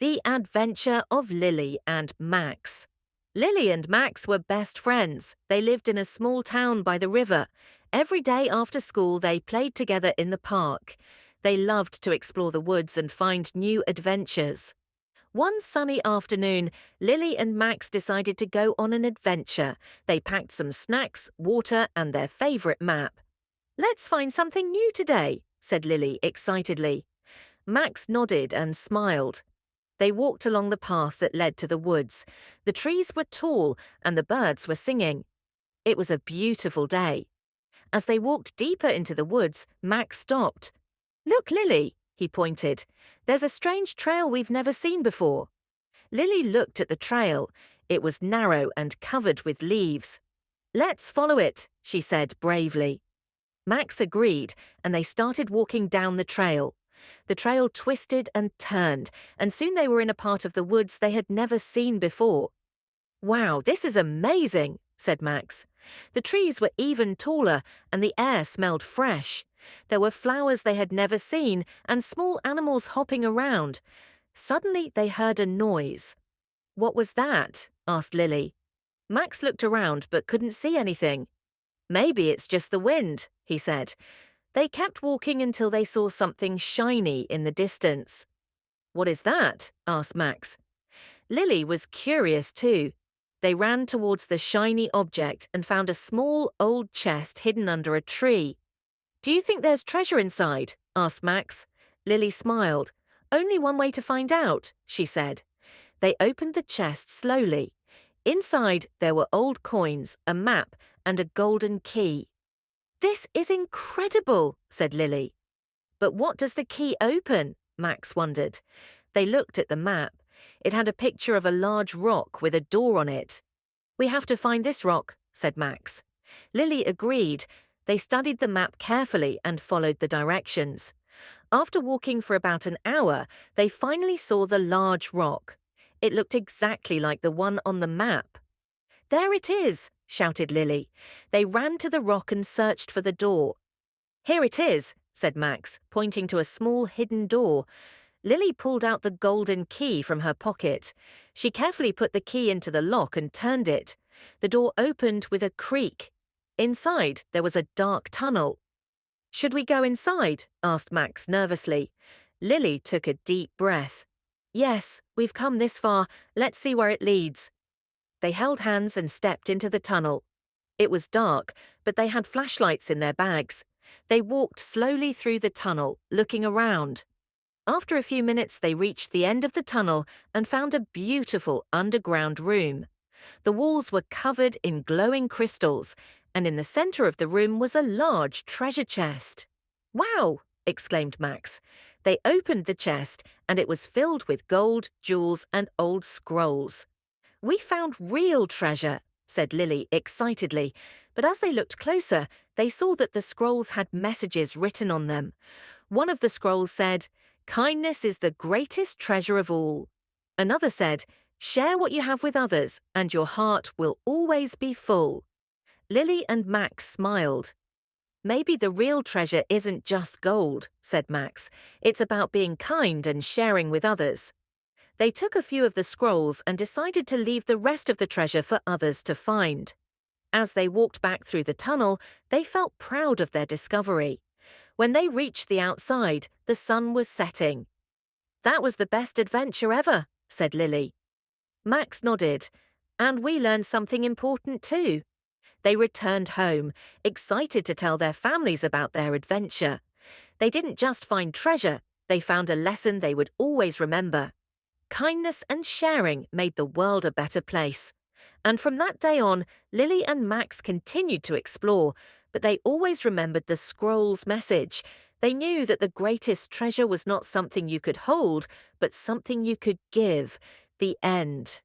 The Adventure of Lily and Max. Lily and Max were best friends. They lived in a small town by the river. Every day after school, they played together in the park. They loved to explore the woods and find new adventures. One sunny afternoon, Lily and Max decided to go on an adventure. They packed some snacks, water, and their favorite map. "Let's find something new today," said Lily excitedly. Max nodded and smiled. They walked along the path that led to the woods. The trees were tall and the birds were singing. It was a beautiful day. As they walked deeper into the woods, Max stopped. "Look, Lily," he pointed. "There's a strange trail we've never seen before." Lily looked at the trail. It was narrow and covered with leaves. "Let's follow it," she said bravely. Max agreed, and they started walking down the trail. The trail twisted and turned, and soon they were in a part of the woods they had never seen before. "Wow, this is amazing," said Max. The trees were even taller, and the air smelled fresh. There were flowers they had never seen, and small animals hopping around. Suddenly they heard a noise. "What was that?" asked Lily. Max looked around but couldn't see anything. "Maybe it's just the wind," he said. They kept walking until they saw something shiny in the distance. "What is that?" asked Max. Lily was curious too. They ran towards the shiny object and found a small old chest hidden under a tree. "Do you think there's treasure inside?" asked Max. Lily smiled. "Only one way to find out," she said. They opened the chest slowly. Inside there were old coins, a map, and a golden key. "This is incredible," said Lily. "But what does the key open?" Max wondered. They looked at the map. It had a picture of a large rock with a door on it. "We have to find this rock," said Max. Lily agreed. They studied the map carefully and followed the directions. After walking for about an hour, they finally saw the large rock. It looked exactly like the one on the map. "There it is!" shouted Lily. They ran to the rock and searched for the door. "Here it is," said Max, pointing to a small hidden door. Lily pulled out the golden key from her pocket. She carefully put the key into the lock and turned it. The door opened with a creak. Inside, there was a dark tunnel. "Should we go inside?" asked Max nervously. Lily took a deep breath. "Yes, we've come this far. Let's see where it leads." They held hands and stepped into the tunnel. It was dark, but they had flashlights in their bags. They walked slowly through the tunnel, looking around. After a few minutes, they reached the end of the tunnel and found a beautiful underground room. The walls were covered in glowing crystals, and in the center of the room was a large treasure chest. "Wow!" exclaimed Max. They opened the chest, and it was filled with gold, jewels, and old scrolls. "We found real treasure," said Lily excitedly, but as they looked closer, they saw that the scrolls had messages written on them. One of the scrolls said, "Kindness is the greatest treasure of all." Another said, "Share what you have with others, and your heart will always be full." Lily and Max smiled. "Maybe the real treasure isn't just gold," said Max. "It's about being kind and sharing with others." They took a few of the scrolls and decided to leave the rest of the treasure for others to find. As they walked back through the tunnel, they felt proud of their discovery. When they reached the outside, the sun was setting. "That was the best adventure ever," said Lily. Max nodded. "And we learned something important too." They returned home, excited to tell their families about their adventure. They didn't just find treasure, they found a lesson they would always remember. Kindness and sharing made the world a better place. And from that day on, Lily and Max continued to explore, but they always remembered the scroll's message. They knew that the greatest treasure was not something you could hold, but something you could give. The end.